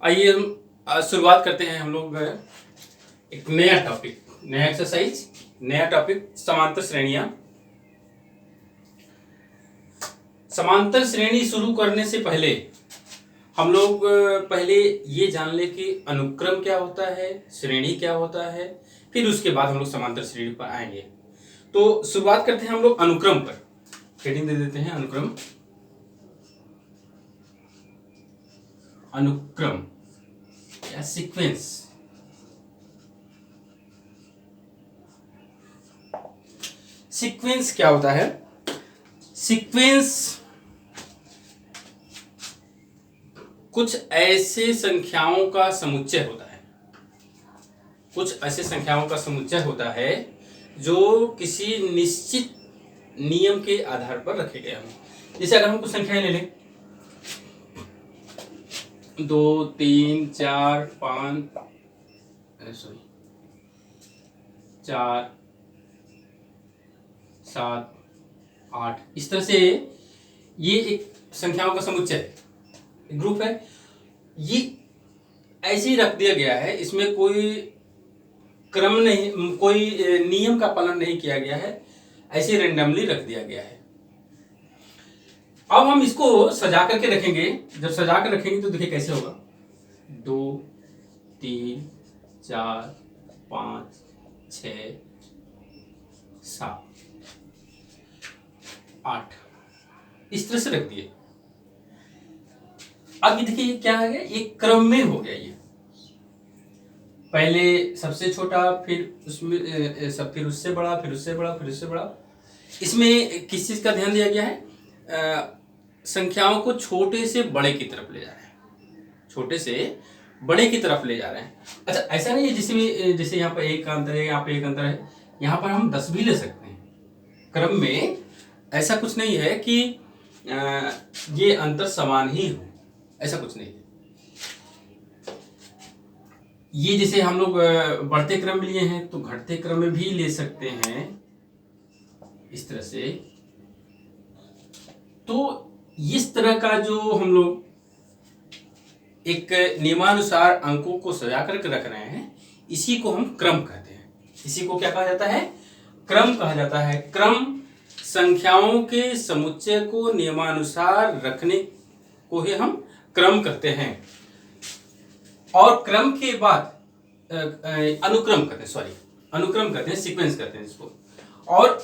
आइए हम शुरुआत करते हैं। हम लोग एक नया टॉपिक, नया एक्सरसाइज, नया टॉपिक, समांतर श्रेणियां। समांतर श्रेणी शुरू करने से पहले हम लोग पहले ये जान ले कि अनुक्रम क्या होता है, श्रेणी क्या होता है, फिर उसके बाद हम लोग समांतर श्रेणी पर आएंगे। तो शुरुआत करते हैं हम लोग अनुक्रम पर। हेडिंग दे देते हैं अनुक्रम। अनुक्रम या सीक्वेंस। सीक्वेंस क्या होता है? सीक्वेंस कुछ ऐसे संख्याओं का समुच्चय होता है। कुछ ऐसे संख्याओं का समुच्चय होता है जो किसी निश्चित नियम के आधार पर रखे गए हों। जैसे अगर हम कुछ संख्याएं ले लें, 2, 3, 4, 5, 4, 7, 8, इस तरह से ये एक संख्याओं का समुच्चय है, एक ग्रुप है। ये ऐसे ही रख दिया गया है, इसमें कोई क्रम नहीं, कोई नियम का पालन नहीं किया गया है, ऐसे रेंडमली रख दिया गया है। अब हम इसको सजा करके रखेंगे। जब सजा कर रखेंगे तो देखिए कैसे होगा। 2, 3, 4, 5, 6, 7, 8, इस तरह से रख दिए। अब ये देखिए क्या है, ये क्रम में हो गया। ये पहले सबसे छोटा, फिर उसमें फिर उससे बड़ा, फिर उससे बड़ा, फिर उससे बड़ा। इसमें किस चीज का ध्यान दिया गया है? संख्याओं को छोटे से बड़े की तरफ ले जा रहे हैं, छोटे से बड़े की तरफ ले जा रहे हैं। अच्छा, ऐसा नहीं है जैसे यहाँ पर एक का अंतर है, यहाँ पे एक अंतर है, यहाँ पर हम 10 भी ले सकते हैं। क्रम में ऐसा कुछ नहीं है कि ये अंतर समान ही हो, ऐसा कुछ नहीं है। ये जैसे हम लोग बढ़ते क्रम में लिए हैं तो घटते क्रम में भी ले सकते हैं, इस तरह से। तो इस तरह का जो हम लोग एक नियमानुसार अंकों को सजा करके रख रहे हैं, इसी को हम क्रम कहते हैं। इसी को क्या कहा जाता है? क्रम कहा जाता है। क्रम संख्याओं के समुच्चय को नियमानुसार रखने को ही हम क्रम कहते हैं। और क्रम के बाद अनुक्रम कहते हैं, अनुक्रम कहते हैं, सीक्वेंस कहते हैं इसको। और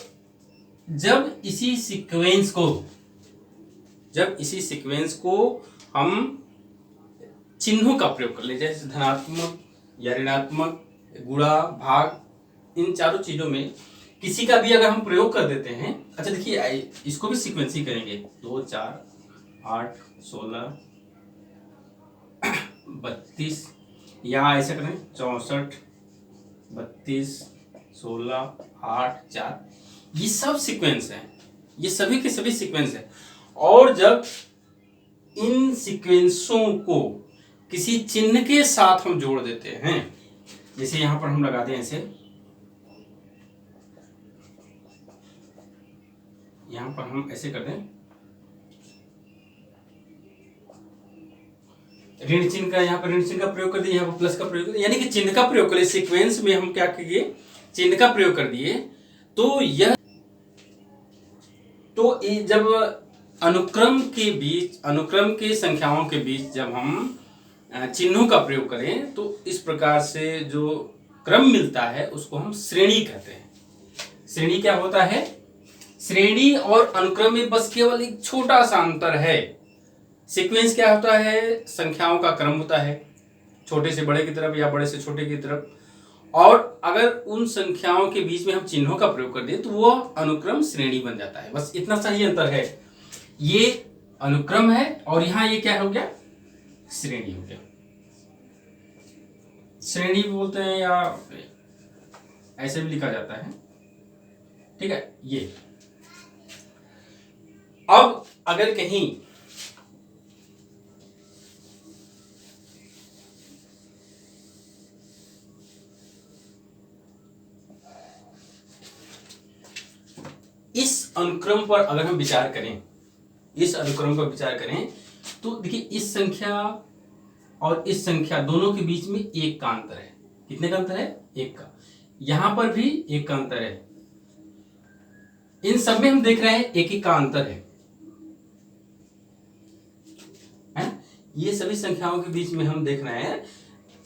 जब इसी सीक्वेंस को हम चिन्हों का प्रयोग कर ले, जैसे धनात्मक या ऋणात्मक, गुणा, भाग, इन चारों चीजों में किसी का भी अगर हम प्रयोग कर देते हैं। अच्छा देखिए, इसको भी सीक्वेंस ही करेंगे। 2, 4, 8, 16, 32, या ऐसा करें 64, 32, 16, 8, 4, ये सब सीक्वेंस हैं। ये सभी के सभी सीक्वेंस हैं। और जब इन सीक्वेंसों को किसी चिन्ह के साथ हम जोड़ देते हैं, जैसे यहां पर हम लगाते हैं ऐसे, यहां पर हम ऐसे कर दें, ऋण चिन्ह का, यहाँ पर ऋण चिन्ह का प्रयोग कर दिए, यहाँ पर प्लस का प्रयोग कर दिए, यानी कि चिन्ह का प्रयोग करें। सीक्वेंस में हम क्या किए? चिन्ह का प्रयोग कर दिए। तो जब अनुक्रम के संख्याओं के बीच जब हम चिन्हों का प्रयोग करें तो इस प्रकार से जो क्रम मिलता है उसको हम श्रेणी कहते हैं। श्रेणी क्या होता है? श्रेणी और अनुक्रम में बस केवल एक छोटा सा अंतर है। सीक्वेंस क्या होता है? संख्याओं का क्रम होता है, छोटे से बड़े की तरफ या बड़े से छोटे की तरफ। और अगर उन संख्याओं के बीच में हम चिन्हों का प्रयोग कर दें तो वो अनुक्रम श्रेणी बन जाता है। बस इतना सा ही अंतर है। ये अनुक्रम है और यहां ये क्या हो गया? श्रेणी हो गया। श्रेणी भी बोलते हैं या ऐसे भी लिखा जाता है, ठीक है। ये अब अगर कहीं इस अनुक्रम पर अगर हम विचार करें, तो देखिए इस संख्या और इस संख्या दोनों के बीच में एक का अंतर है। कितने का अंतर है? एक का। यहां पर भी एक का अंतर है। इन सब में हम देख रहे हैं एक ही का अंतर है। ये सभी संख्याओं के बीच में हम देख रहे हैं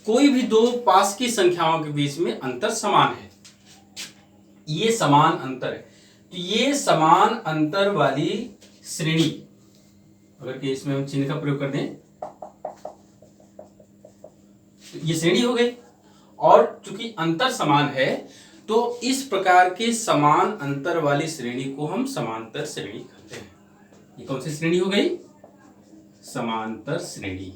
कोई भी दो पास की संख्याओं के बीच में अंतर समान है। ये समान अंतर है। तो ये समान अंतर वाली श्रेणी, अगर कि इसमें हम चिन्ह का प्रयोग कर दें तो ये श्रेणी हो गई। और चूंकि अंतर समान है तो इस प्रकार के समान अंतर वाली श्रेणी को हम समांतर श्रेणी कहते हैं। ये कौन सी श्रेणी हो गई? समांतर श्रेणी।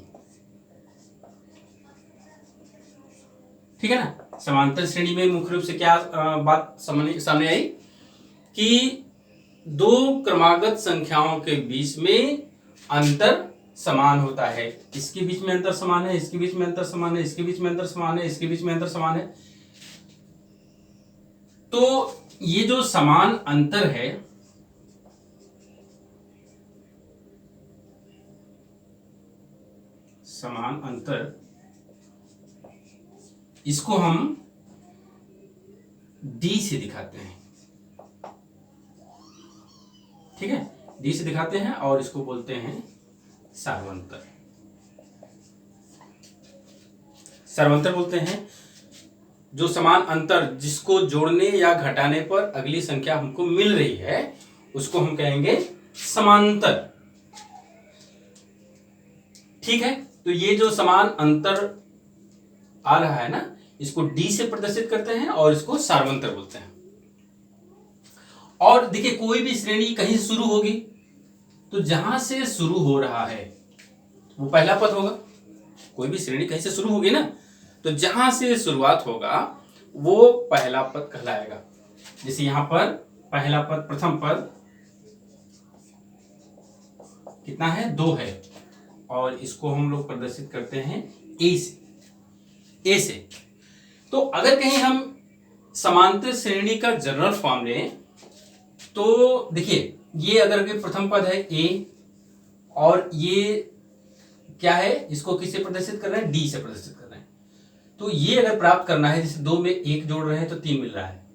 ठीक है ना। समांतर श्रेणी में मुख्य रूप से क्या बात सामने आई कि दो क्रमागत संख्याओं के बीच में अंतर समान होता है। इसके बीच में अंतर समान है, इसके बीच में अंतर समान है, इसके बीच में अंतर समान है, इसके बीच में अंतर समान है। तो ये जो समान अंतर है समान अंतर, इसको हम डी से दिखाते हैं। ठीक है, डी से दिखाते हैं और इसको बोलते हैं सार्वंतर। सार्वंतर बोलते हैं जो समान अंतर जिसको जोड़ने या घटाने पर अगली संख्या हमको मिल रही है उसको हम कहेंगे समांतर। ठीक है, तो ये जो समान अंतर आ रहा है ना, इसको डी से प्रदर्शित करते हैं और इसको सार्वंतर बोलते हैं। और देखिए कोई भी श्रेणी कहीं से शुरू होगी तो जहां से शुरू हो रहा है वो पहला पद होगा। कोई भी श्रेणी कहीं से शुरू होगी ना, तो जहां से शुरुआत होगा वो पहला पद कहलाएगा। जैसे यहां पर पहला पद, प्रथम पद कितना है? 2 है और इसको हम लोग प्रदर्शित करते हैं ए से। तो अगर कहीं हम समांतर श्रेणी का जनरल फॉर्म लें तो देखिए ये अगर के प्रथम पद है ए और ये क्या है, इसको किससे प्रदर्शित कर रहे हैं? डी से प्रदर्शित कर रहे हैं। तो ये अगर प्राप्त करना है, जैसे 2 में 1 जोड़ रहे हैं तो 3 मिल रहा है,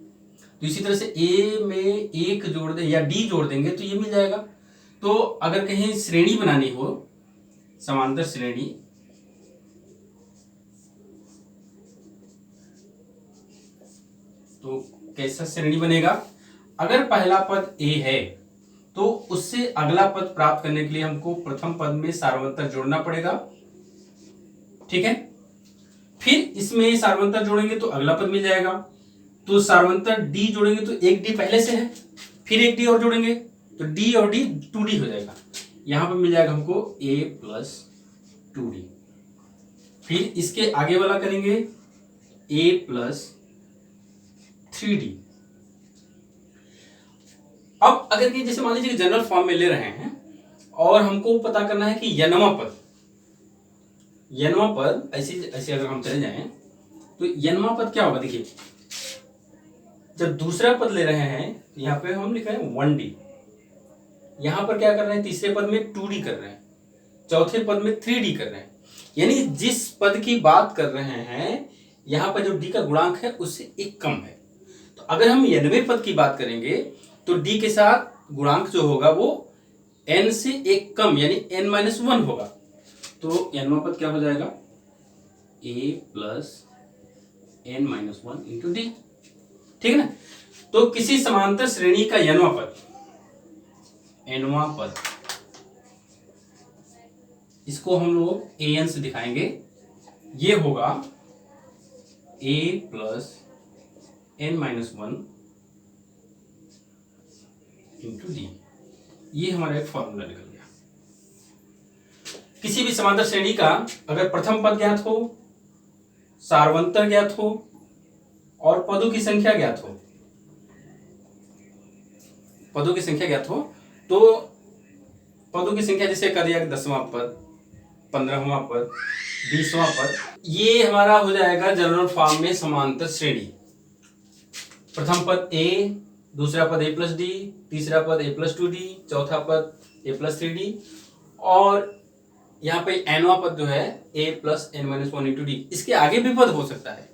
तो इसी तरह से ए में 1 जोड़ दे या डी जोड़ देंगे तो ये मिल जाएगा। तो अगर कहीं श्रेणी बनानी हो, समांतर श्रेणी, तो कैसा श्रेणी बनेगा? अगर पहला पद ए है तो उससे अगला पद प्राप्त करने के लिए हमको प्रथम पद में सार्वंतर जोड़ना पड़ेगा। ठीक है, फिर इसमें सार्वंतर जोड़ेंगे तो अगला पद मिल जाएगा। तो सार्वंतर डी जोड़ेंगे तो एक डी पहले से है, फिर एक डी और जोड़ेंगे तो डी और डी 2D हो जाएगा। यहां पर मिल जाएगा हमको a + 2D। फिर इसके आगे वाला करेंगे a + 3D। अब अगर कि जैसे मान लीजिए कि जनरल फॉर्म में ले रहे हैं और हमको पता करना है कि यनवा पद ऐसे अगर हम चले जाएं तो यनवा पद क्या होगा? देखिए जब दूसरा पद ले रहे हैं तो यहाँ पे हम लिख रहे हैं 1D, यहां पर क्या कर रहे हैं? तीसरे पद में 2D कर रहे हैं, चौथे पद में 3D कर रहे हैं। यानी जिस पद की बात कर रहे हैं यहां पर जो D का गुणांक है उससे एक कम है। तो अगर हम 90 पद की बात करेंगे तो D के साथ गुणांक जो होगा वो n से एक कम यानी n-1 होगा। तो nवां पद क्या हो जाएगा? a + n-1 × D। ठीक है ना। तो किसी समांतर श्रेणी का nवां पद, इसको हम लोग an से दिखाएंगे। ये होगा a + n-1 × D। ये हमारा एक फॉर्मूला निकल गया। किसी भी समांतर श्रेणी का अगर प्रथम पद ज्ञात हो, सार्वंतर ज्ञात हो और पदों की संख्या ज्ञात हो, तो पदों की संख्या जैसे कर दिया 10वां पद, 15वां पद, 20वां पद, ये हमारा हो जाएगा जनरल फॉर्म में समांतर श्रेणी। प्रथम पद a, दूसरा पद a + D, तीसरा पद a + 2D, चौथा पद a + 3D और यहाँ पे एनवा पद जो है a plus N minus one into D, इसके आगे भी पद हो सकता है।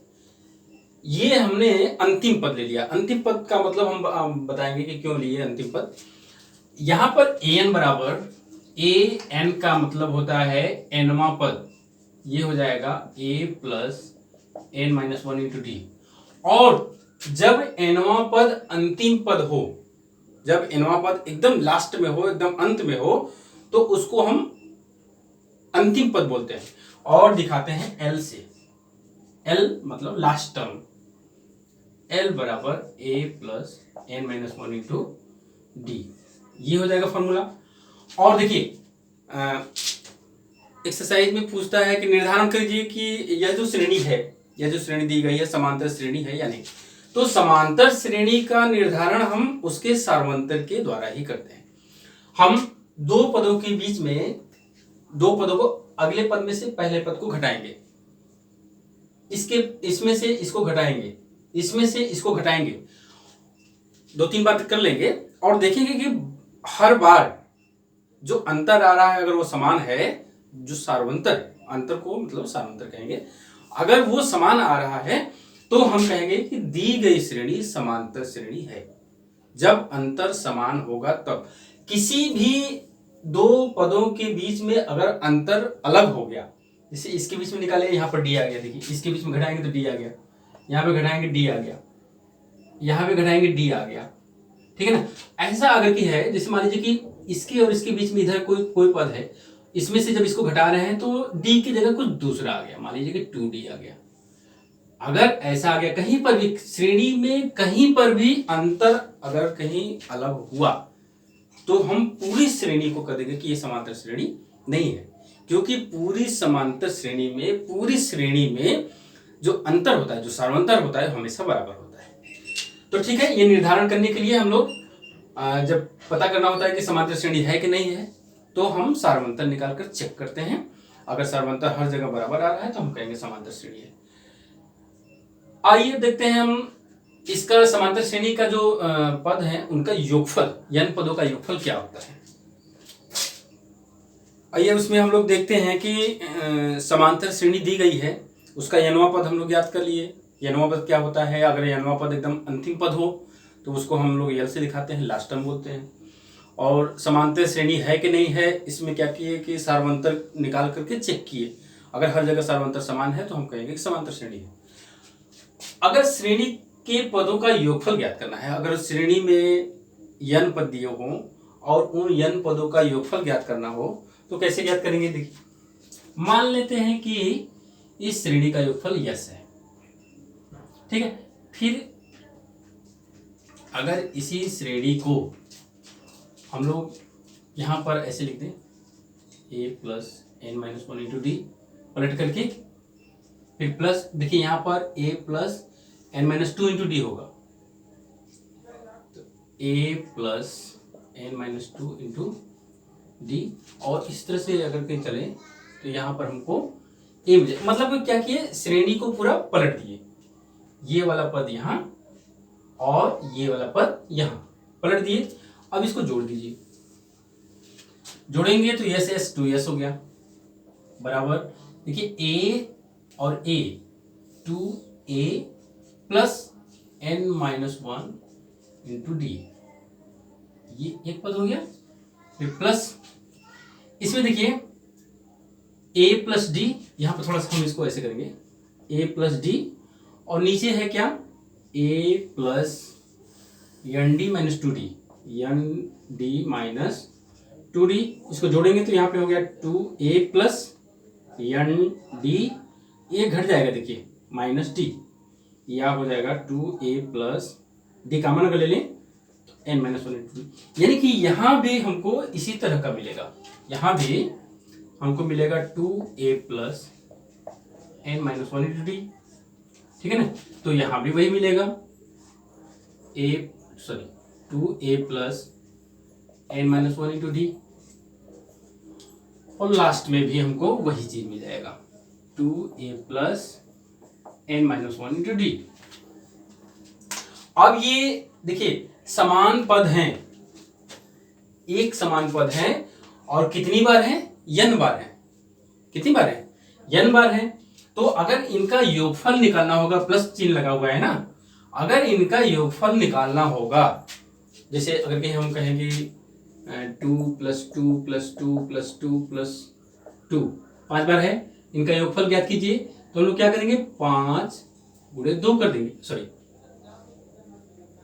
ये हमने अंतिम पद ले लिया। अंतिम पद का मतलब हम बताएंगे कि क्यों लिए अंतिम पद। यहां पर an बराबर a n का मतलब होता है nवा पद, ये हो जाएगा a plus N minus one into D. और जब nवा पद अंतिम पद हो, जब nवा पद एकदम लास्ट में हो, एकदम अंत में हो, तो उसको हम अंतिम पद बोलते हैं और दिखाते हैं l से। l मतलब लास्ट टर्म, l बराबर a plus N minus one into D, ये हो जाएगा फॉर्मूला। और देखिए एक्सरसाइज में पूछता है कि निर्धारण कीजिए कि यह जो श्रेणी है, यह जो श्रेणी दी गई है समांतर श्रेणी है या नहीं। तो समांतर श्रेणी का निर्धारण हम उसके सार्वंतर के द्वारा ही करते हैं। हम दो पदों के बीच में, दो पदों को अगले पद में से पहले पद को घटाएंगे, इसमें से इसको घटाएंगे, इसमें से इसको घटाएंगे, दो तीन बार कर लेंगे और देखेंगे कि हर बार जो अंतर आ रहा है अगर वो समान है, जो सार्वंतर, अंतर को मतलब सार्वंतर कहेंगे, अगर वो समान आ रहा है तो हम कहेंगे कि दी गई श्रेणी समांतर श्रेणी है। जब अंतर समान होगा तब। किसी भी दो पदों के बीच में अगर अंतर अलग हो गया, जैसे इसके बीच में निकाले, यहाँ पर डी आ गया, देखिए इसके बीच में घटाएंगे तो डी आ गया, यहाँ पे घटाएंगे डी आ गया, यहाँ पे घटाएंगे डी आ गया, ठीक है ना। ऐसा अगर की है, जैसे मान लीजिए कि इसके और इसके बीच में इधर कोई पद है, इसमें से जब इसको घटा रहे हैं तो डी की जगह कुछ दूसरा आ गया, मान लीजिए कि 2d आ गया। अगर ऐसा आ गया, कहीं पर भी श्रेणी में कहीं पर भी अंतर अगर कहीं अलग हुआ तो हम पूरी श्रेणी को कह देंगे कि ये समांतर श्रेणी नहीं है, क्योंकि पूरी समांतर श्रेणी में, पूरी श्रेणी में जो अंतर होता है, जो सार्वंतर होता है, हमेशा बराबर होता है। तो ठीक है, ये निर्धारण करने के लिए हम लोग जब पता करना होता है कि समांतर श्रेणी है कि नहीं है, तो हम सार्वंतर निकालकर चेक करते हैं। अगर सार्वंतर हर जगह बराबर आ रहा है तो हम कहेंगे समांतर श्रेणी है। आइए देखते हैं हम इसका समांतर श्रेणी का जो पद है उनका योगफल, n पदों का योगफल क्या होता है। आइए उसमें हम लोग देखते हैं कि समांतर श्रेणी दी गई है, उसका nवां पद हम लोग याद कर लिए। nवां पद क्या होता है, अगर nवां पद एकदम अंतिम पद हो तो उसको हम लोग l से दिखाते हैं, लास्ट टर्म बोलते हैं। और समांतर श्रेणी है कि नहीं है, इसमें क्या किए कि सार्वंतर निकाल करके चेक किए। अगर हर जगह सार्वंतर समान है तो हम कहेंगे कि समांतर श्रेणी है। अगर श्रेणी के पदों का योगफल ज्ञात करना है, अगर श्रेणी में n पद दिए हों और उन n पदों का योगफल ज्ञात करना हो तो कैसे ज्ञात करेंगे। देखिए मान लेते हैं कि इस श्रेणी का योगफल यस है, ठीक है। फिर अगर इसी श्रेणी को हम लोग यहाँ पर ऐसे लिख दें, a plus N minus one into D, पलट करके फिर प्लस, देखिए यहाँ पर a plus N minus two into D होगा, तो a plus N minus two into D. और इस तरह से अगर कहीं चले तो यहाँ पर हमको a मिले, मतलब क्या किए, श्रेणी को पूरा पलट दिए, ये वाला पद यहाँ और ये वाला पद यहाँ पलट दिए। अब इसको जोड़ दीजिए, जोड़ेंगे तो यस एस टू यस हो गया, बराबर देखिए a और a, 2a plus N minus one into D, ये एक पद हो गया। फिर प्लस इसमें देखिए a प्लस डी, यहाँ पर थोड़ा सा हम इसको ऐसे करेंगे, a प्लस डी, और नीचे है क्या, a plus N D minus two D, N D minus two D. इसको जोड़ेंगे तो यहाँ पे हो गया 2a प्लस एन डी, ये घट जाएगा देखिए माइनस डी, या हो जाएगा 2a प्लस डी, कॉमन अगर ले लें तो n minus one into D. यानी कि यहाँ भी हमको इसी तरह का मिलेगा, यहाँ भी हमको मिलेगा 2a plus N minus one into D, ठीक है ना। तो यहाँ भी वही मिलेगा, 2a plus N minus one into D, और लास्ट में भी हमको वही चीज मिल जाएगा, 2a plus N minus one into D. अब ये देखिए समान पद हैं, एक समान पद हैं और कितनी बार हैं, n बार हैं। कितनी बार है? n बार है। तो अगर इनका योगफल निकालना होगा, प्लस चिन्ह लगा हुआ है ना, अगर इनका योगफल निकालना होगा, जैसे अगर कहीं हम कहेंगे 2 + 2 + 2 + 2 + 2 5 बार है, इनका योगफल ज्ञात कीजिए। तो हम लोग क्या करेंगे, 5 × 2 कर देंगे, सॉरी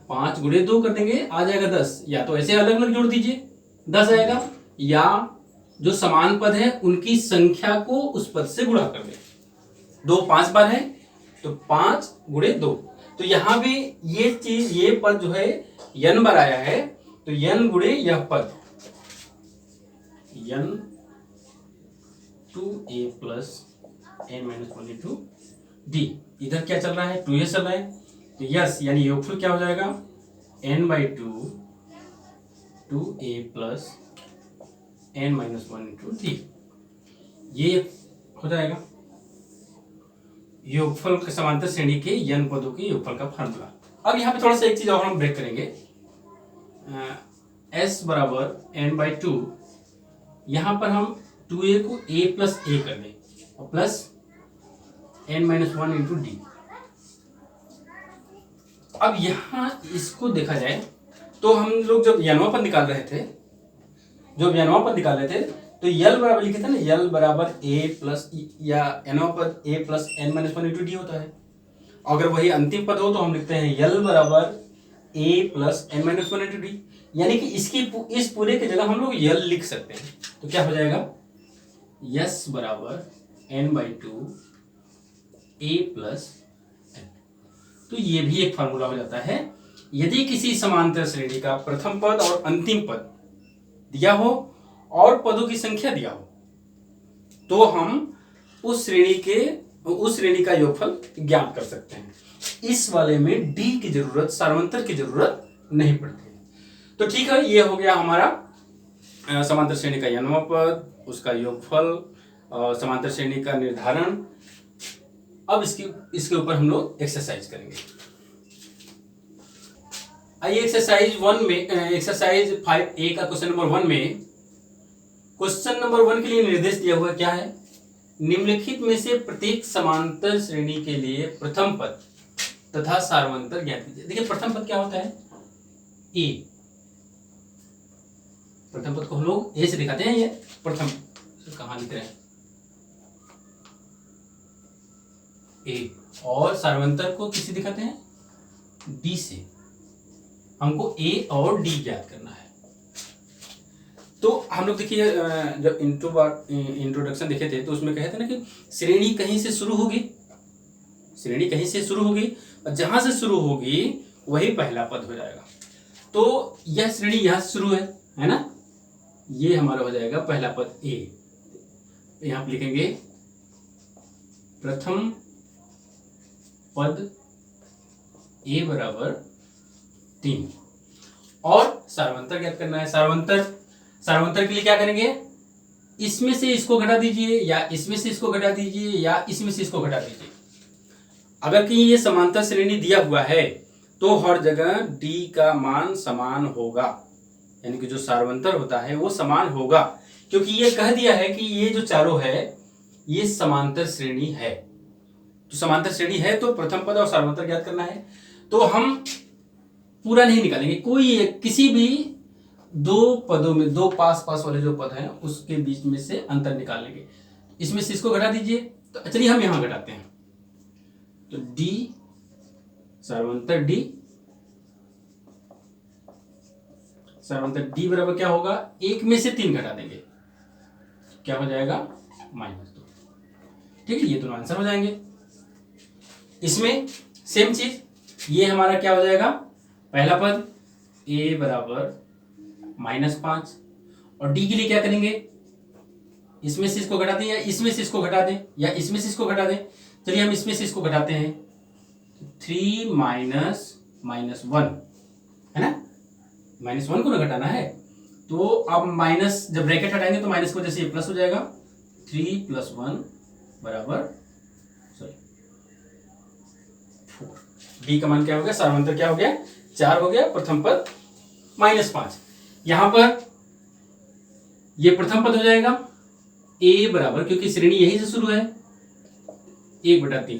5 × 2 कर देंगे, आ जाएगा 10। या तो ऐसे अलग अलग जोड़ दीजिए, 10 आएगा, या जो समान पद है उनकी संख्या को उस पद से गुणा कर दें। 2 5 बार है तो 5 × 2। तो यहां भी ये चीज, ये पद जो है n बार आया है, तो n × यह पद n 2a + n - 1 × d। इधर क्या चल रहा है, 2a चल रहा है, तो यस यानी योगफल क्या हो जाएगा, n/2 2a + n - 1 × d। ये हो जाएगा योगफल के समांतर श्रेणी के n पदों के योगफल का फार्मूला। अब यहाँ पे थोड़ा सा एक चीज और हम ब्रेक करेंगे, s = n/2, यहाँ पर हम 2a को a + a कर दें और प्लस n - 1 × d। अब यहाँ इसको देखा जाए तो हम लोग जब n वां पद निकाल रहे थे, तो यल बराबर लिखे थे ना, यल बराबर a+ या n वां पद a + n - 1 × d होता है। अगर वही अंतिम पद हो तो हम लिखते हैं यल बराबर a + n - 1 × d, यानी कि इस पूरे की जगह हम लोग यल लिख सकते हैं। तो क्या हो जाएगा, s = n/2 a + n। तो ये भी एक फार्मूला हो जाता है। यदि किसी समांतर श्रेणी का प्रथम पद और अंतिम पद दिया हो और पदों की संख्या दिया हो, तो हम उस श्रेणी का योगफल ज्ञात कर सकते हैं। इस वाले में डी की जरूरत, सारवंतर की जरूरत नहीं पड़ती। तो ठीक है, ये हो गया हमारा समांतर श्रेणी का n वां पद, उसका योगफल, समांतर श्रेणी का निर्धारण। अब इसके ऊपर हम लोग एक्सरसाइज करेंगे। आइए एक्सरसाइज 5A का क्वेश्चन नंबर 1 में, क्वेश्चन नंबर 1 के लिए निर्देश दिया हुआ क्या है, निम्नलिखित में से प्रत्येक समांतर श्रेणी के लिए प्रथम पद तथा सारवंतर ज्ञात कीजिए। देखिए प्रथम पद क्या होता है, ए। प्रथम पद को हम लोग ए से दिखाते हैं, ये प्रथम कहां लिख रहे हैं, ए। और सारवंतर को किसी दिखाते हैं, डी से। हमको ए और डी ज्ञात करना है। तो हम लोग देखिए जब इंट्रोडक्शन देखे थे तो उसमें कहे थे ना कि श्रेणी कहीं से शुरू होगी और जहां से शुरू होगी वही पहला पद हो जाएगा। तो यह श्रेणी यहां से शुरू है ना, ये हमारा हो जाएगा पहला पद ए। यहां पे लिखेंगे प्रथम पद ए = 3 और सारवंतर ज्ञात करना है। सारवंतर के लिए क्या करेंगे, इसमें से इसको घटा दीजिए, या इसमें से इसको घटा दीजिए, या इसमें से इसको घटा दीजिए। अगर कहीं ये समांतर श्रेणी दिया हुआ है तो हर जगह d का मान समान होगा, यानी कि जो सारवंतर होता है वो समान होगा, क्योंकि ये कह दिया है कि ये जो चारों है ये समांतर श्रेणी है। तो समांतर श्रेणी है तो प्रथम पद और सारवंतर ज्ञात करना है। तो हम पूरा नहीं निकालेंगे, कोई किसी भी दो पदों में, दो पास वाले जो पद हैं उसके बीच में से अंतर निकाल लेंगे। इसमें से इसको घटा दीजिए, तो चलिए हम यहां घटाते हैं। तो डी सारवंतर डी बराबर क्या होगा, 1 में से 3 घटा देंगे, क्या हो जाएगा, -2। ठीक है, ये दोनों आंसर हो जाएंगे। इसमें सेम चीज, ये हमारा क्या हो जाएगा, पहला पद a = -5 और d के लिए क्या करेंगे, इसमें से इसको घटा दें, या इसमें से इसको घटा दें, या इसमें से इसको घटा दें। चलिए हम इसमें से इसको घटाते हैं, 3 - -1 है ना, -1 को ना घटाना है। तो अब माइनस, जब ब्रैकेट हटाएंगे तो माइनस की वजह से ये प्लस हो जाएगा। 3 + 1 = 4। डी का मान क्या हो गया, सारवंतर क्या हो गया, 4 हो गया, प्रथम पद -5। यहां पर ये प्रथम पद हो जाएगा ए बराबर, क्योंकि श्रेणी यही से शुरू है, 1/3।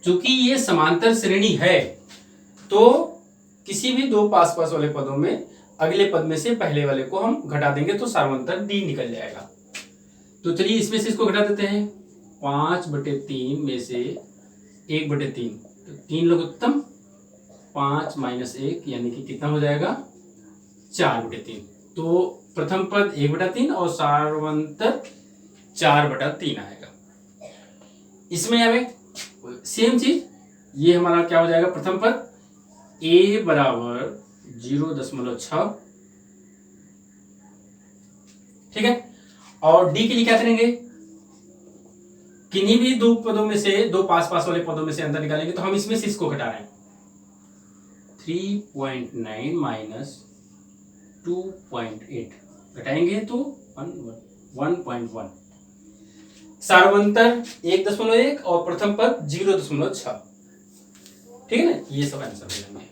चूंकि ये समांतर श्रेणी है तो किसी भी दो पास पास वाले पदों में अगले पद में से पहले वाले को हम घटा देंगे तो सार्वंतर डी निकल जाएगा। तो चलिए इसमें से इसको घटा देते हैं, 5/3 में से 1/3, तो 3 लघुत्तम, 5 - 1 यानी कि कितना हो जाएगा, 4/3। तो प्रथम पद 1/3 और सार्वंतर 4/3 आएगा। इसमें अब सेम चीज, ये हमारा क्या हो जाएगा, प्रथम पद a बराबर 0.6, ठीक है। और d के लिए क्या करेंगे, किन्हीं भी दो पदों में से, दो पास पास वाले पदों में से अंतर निकालेंगे, तो हम इसमें से इसको घटा रहे हैं, 3.9 माइनस 2.8 घटाएंगे तो 1.1। सार्वंतर 1.1 और प्रथम पद 0.6, ठीक है ना। ये सब आंसर हो जाएंगे।